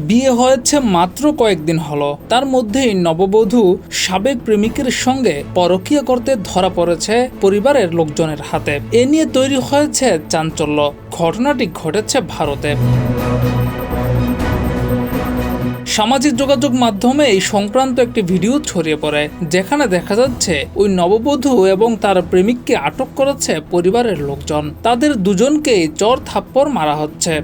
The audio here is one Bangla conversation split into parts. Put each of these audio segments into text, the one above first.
বিয়ে হয়েছে মাত্র কয়েকদিন হলো, তার মধ্যেই নববধূ সাবেক প্রেমিকের সঙ্গে পরকীয়া করতে ধরা পড়েছে পরিবারের লোকজনের হাতে। এ নিয়ে তৈরি হয়েছে চাঞ্চল্য। ঘটনাটি ঘটেছে ভারতে। সামাজিক যোগাযোগ মাধ্যমে এই সংক্রান্ত একটি ভিডিও ছড়িয়ে পড়ে, যেখানে দেখা যাচ্ছে ওই নববধূ এবং তার প্রেমিককে আটক করেছে পরিবারের লোকজন। তাদের দুজনকেই চর থাপ্পড় মারা হচ্ছে।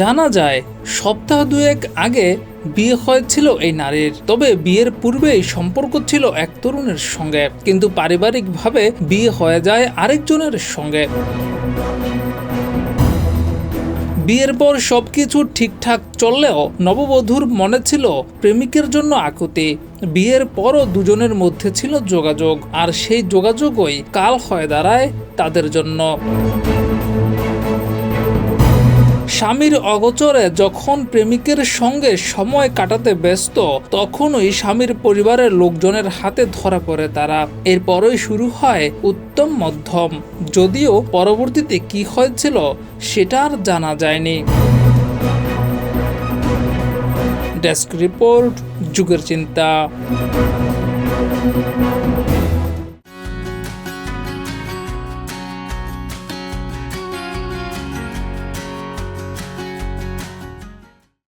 জানা যায়, সপ্তাহ দুয়েক আগে বিয়ে হয়েছিল এই নারীর। তবে বিয়ের পূর্বেই সম্পর্ক ছিল এক তরুণের সঙ্গে, কিন্তু পারিবারিকভাবে বিয়ে হয়ে যায় আরেকজনের সঙ্গে। বিয়ের পর সবকিছু ঠিকঠাক চললেও নববধূর মনে ছিল প্রেমিকের জন্য আকুতি। বিয়ের পরও দুজনের মধ্যে ছিল যোগাযোগ, আর সেই যোগাযোগই কাল হয়ে দাঁড়ায় তাদের জন্য। স্বামীর অগোচরে যখন প্রেমিকের সঙ্গে সময় কাটাতে ব্যস্ত, তখনই স্বামীর পরিবারের লোকজনের হাতে ধরা পড়ে তারা। এরপরই শুরু হয় উত্তম মধ্যম, যদিও পরবর্তীতে কি হয়েছিল সেটা আর জানা যায়নি। ডেস্ক রিপোর্ট, যুগের চিন্তা।